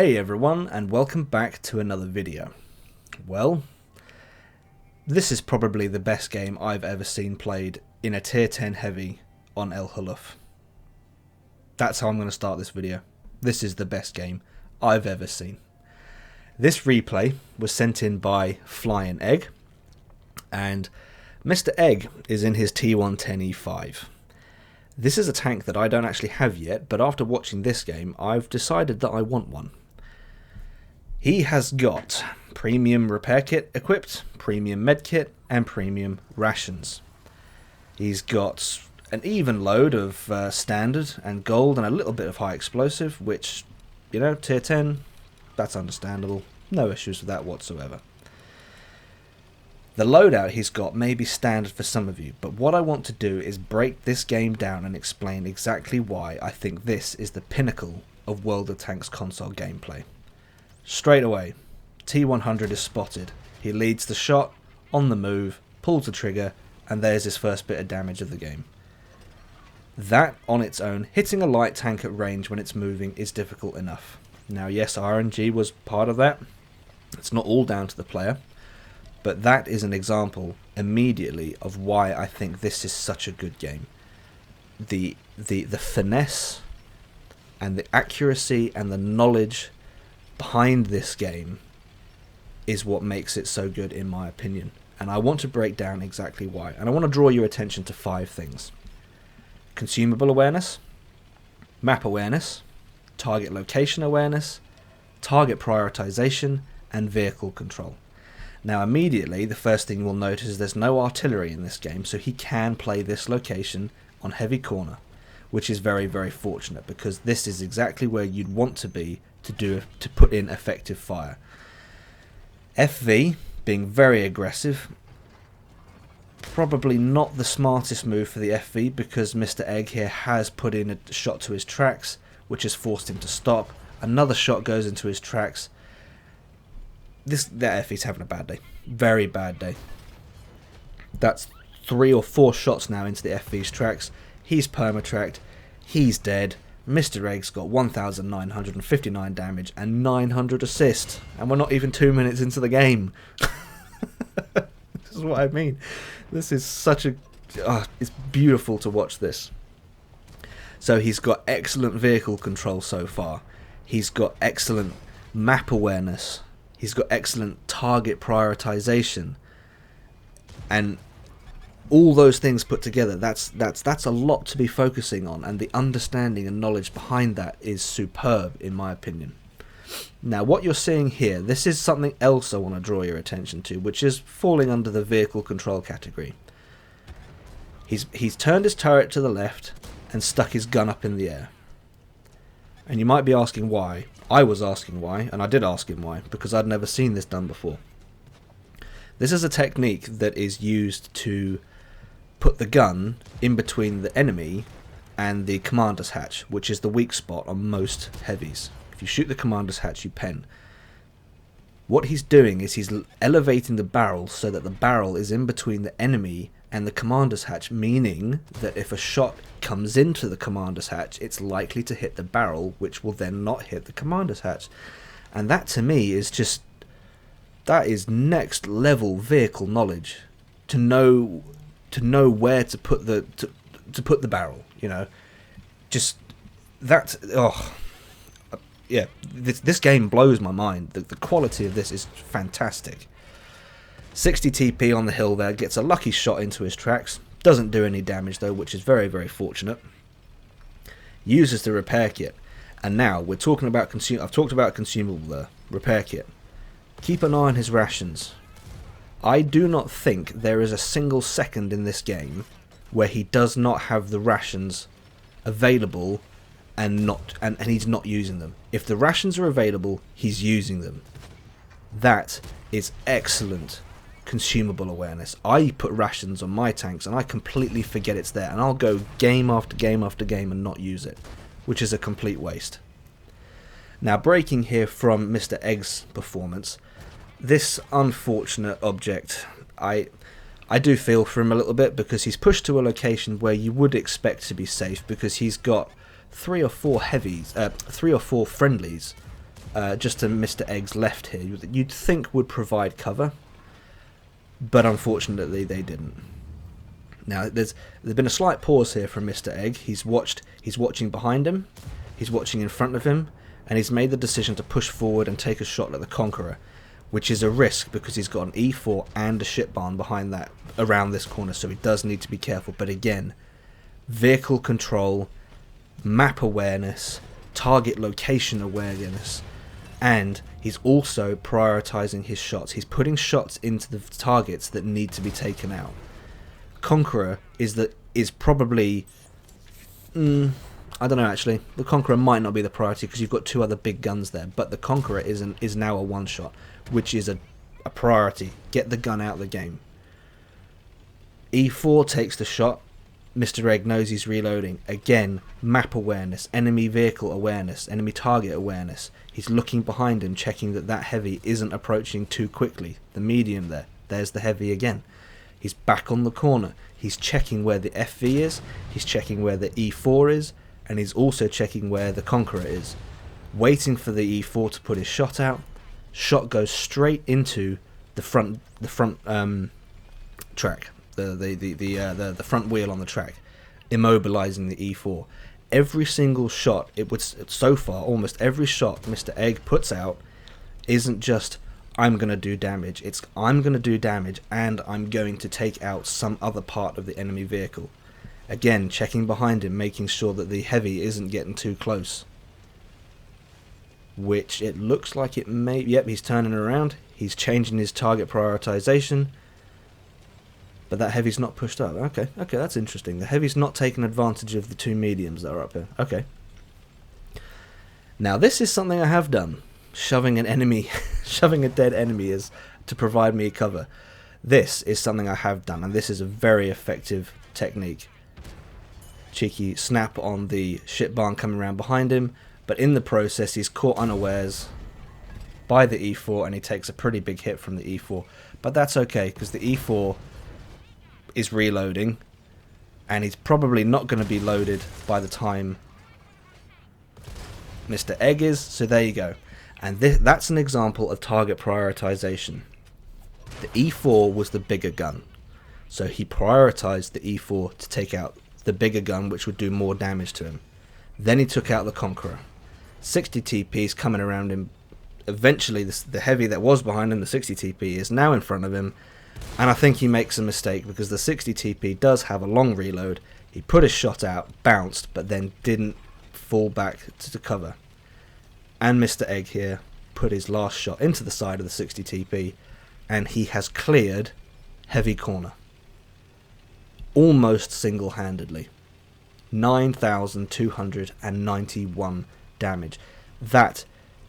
Hey everyone, and welcome back to another video. Well, this is probably the best game I've ever seen played in a tier 10 heavy on El Haluf. That's how I'm going to start this video. This is the best game I've ever seen. This replay was sent in by Flyin Egg, and Mr. Egg is in his T110E5. This is a tank that I don't actually have yet, but after watching this game, I've decided that I want one. He has got premium repair kit equipped, premium med kit, and premium rations. He's got an even load of standard and gold and a little bit of high explosive, which, you know, tier 10, that's understandable. No issues with that whatsoever. The loadout he's got may be standard for some of you, but what I want to do is break this game down and explain exactly why I think this is the pinnacle of World of Tanks console gameplay. Straight away, T100 is spotted. He leads the shot, on the move, pulls the trigger, and there's his first bit of damage of the game. That on its own, hitting a light tank at range when it's moving is difficult enough. Now yes, RNG was part of that. It's not all down to the player. But that is an example immediately of why I think this is such a good game. The finesse and the accuracy and the knowledge behind this game is what makes it so good in my opinion. And I want to break down exactly why. And I want to draw your attention to 5 things. Consumable awareness, map awareness, target location awareness, target prioritization, and vehicle control. Now immediately the first thing you will notice is there's no artillery in this game, so he can play this location on heavy corner, which is very, very fortunate because this is exactly where you'd want to be to put in effective fire. FV being very aggressive, probably not the smartest move for the FV because Mr. Egg here has put in a shot to his tracks, which has forced him to stop. Another shot goes into his tracks. That FV's having a bad day. Very bad day. That's 3 or 4 shots now into the FV's tracks. He's perma-tracked. He's dead. Mr. Egg's got 1,959 damage and 900 assists. And we're not even 2 minutes into the game. This is what I mean. This is such a... it's beautiful to watch this. So he's got excellent vehicle control so far. He's got excellent map awareness. He's got excellent target prioritization, and all those things put together, that's a lot to be focusing on, and the understanding and knowledge behind that is superb in my opinion. Now what you're seeing here, this is something else I want to draw your attention to, which is falling under the vehicle control category. He's turned his turret to the left and stuck his gun up in the air. And you might be asking why. I was asking why, and I did ask him why, because I'd never seen this done before. This is a technique that is used to put the gun in between the enemy and the commander's hatch, which is the weak spot on most heavies. If you shoot the commander's hatch, you pen. What he's doing is he's elevating the barrel so that the barrel is in between the enemy and the commander's hatch, meaning that if a shot comes into the commander's hatch, it's likely to hit the barrel, which will then not hit the commander's hatch. And that to me is just, that is next level vehicle knowledge, to know where to put the to put the barrel, you know. Just that, yeah, this game blows my mind. The quality of this is fantastic. 60 TP on the hill there, gets a lucky shot into his tracks. Doesn't do any damage though, which is very, very fortunate. Uses the repair kit. And now we're talking about I've talked about consumable there, repair kit. Keep an eye on his rations. I do not think there is a single second in this game where he does not have the rations available and he's not using them. If the rations are available, he's using them. That is excellent consumable awareness. I put rations on my tanks and I completely forget it's there, and I'll go game after game after game and not use it, which is a complete waste. Now, breaking here from Mr. Egg's performance, this unfortunate object, I do feel for him a little bit, because he's pushed to a location where you would expect to be safe, because he's got 3 or 4 heavies, 3 or 4 friendlies just to Mr. Egg's left here, you'd think would provide cover, but unfortunately they didn't. Now there's been a slight pause here from Mr. Egg. He's watching behind him, he's watching in front of him, and he's made the decision to push forward and take a shot at the Conqueror, which is a risk because he's got an E4 and a ship barn behind that around this corner, so he does need to be careful. But again, vehicle control, map awareness, target location awareness, and he's also prioritizing his shots. He's putting shots into the targets that need to be taken out. Conqueror is probably I don't know, actually. The Conqueror might not be the priority because you've got two other big guns there, but the Conqueror is now a one-shot, which is a priority. Get the gun out of the game. E4 takes the shot. Mr. Egg knows he's reloading. Again, map awareness, enemy vehicle awareness, enemy target awareness. He's looking behind him, checking that heavy isn't approaching too quickly. The medium there. There's the heavy again. He's back on the corner. He's checking where the FV is. He's checking where the E4 is. And he's also checking where the Conqueror is. Waiting for the E4 to put his shot out. Shot goes straight into the front track. The front wheel on the track, immobilizing the E4. Every single shot, so far, almost every shot Mr. Egg puts out isn't just, I'm going to do damage. It's, I'm going to do damage and I'm going to take out some other part of the enemy vehicle. Again, checking behind him, making sure that the heavy isn't getting too close. Which it looks like it may... Yep, he's turning around. He's changing his target prioritization. But that heavy's not pushed up. Okay, that's interesting. The heavy's not taking advantage of the two mediums that are up here. Okay. Now, this is something I have done. Shoving an enemy, shoving a dead enemy is to provide me cover. This is something I have done, and this is a very effective technique. Cheeky snap on the ship barn coming around behind him, but in the process he's caught unawares by the E4, and he takes a pretty big hit from the E4. But that's okay, because the E4... is reloading, and he's probably not going to be loaded by the time Mr. Egg is, so there you go. And that's an example of target prioritization. The E4 was the bigger gun, so he prioritized the E4 to take out the bigger gun, which would do more damage to him. Then he took out the Conqueror. 60 TP's coming around him. Eventually the heavy that was behind him, the 60 TP, is now in front of him. And I think he makes a mistake because the 60 TP does have a long reload. He put his shot out, bounced, but then didn't fall back to cover. And Mr. Egg here put his last shot into the side of the 60 TP, and he has cleared heavy corner. Almost single-handedly. 9,291 damage. That,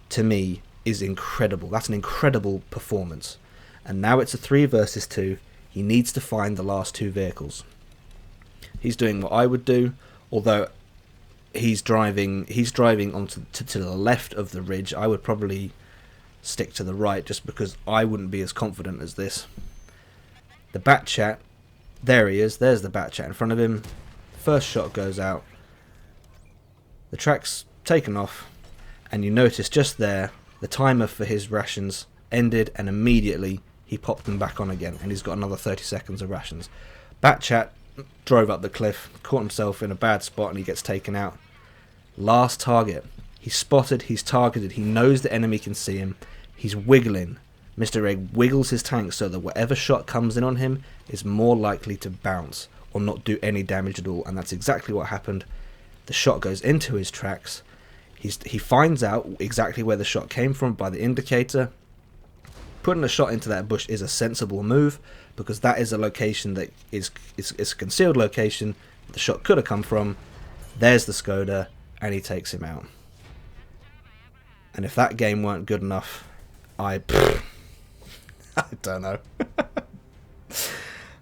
to me, is incredible. That's an incredible performance. And now it's a 3 versus 2. He needs to find the last two vehicles. He's doing what I would do, although he's driving onto to the left of the ridge. I would probably stick to the right just because I wouldn't be as confident as this. The bat chat, there he is. There's the bat chat in front of him. First shot goes out. The track's taken off, and you notice just there the timer for his rations ended, and immediately he popped them back on again, and he's got another 30 seconds of rations. Batchat drove up the cliff, caught himself in a bad spot, and he gets taken out. Last target. He's spotted, he's targeted, he knows the enemy can see him. He's wiggling. Mr. Egg wiggles his tank so that whatever shot comes in on him is more likely to bounce or not do any damage at all, and that's exactly what happened. The shot goes into his tracks. He finds out exactly where the shot came from by the indicator. Putting a shot into that bush is a sensible move because that is a location that is a concealed location the shot could have come from. There's the Skoda, and he takes him out. And if that game weren't good enough, I don't know.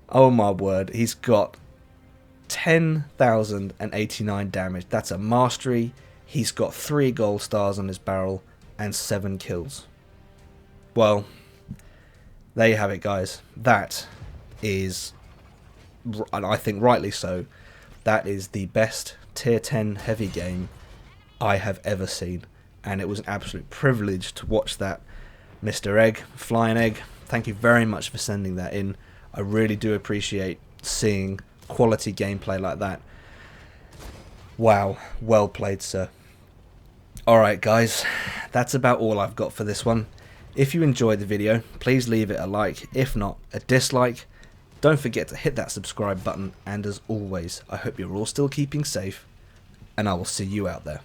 Oh my word, he's got 10,089 damage. That's a mastery. He's got 3 gold stars on his barrel and 7 kills. Well, there you have it, guys. That is, and I think rightly so, that is the best tier 10 heavy game I have ever seen. and it was an absolute privilege to watch that. Mr. Egg, Flyin Egg, thank you very much for sending that in. I really do appreciate seeing quality gameplay like that. Wow, well played, sir. Alright guys, that's about all I've got for this one. If you enjoyed the video, please leave it a like, if not, a dislike. Don't forget to hit that subscribe button, and as always, I hope you're all still keeping safe, and I will see you out there.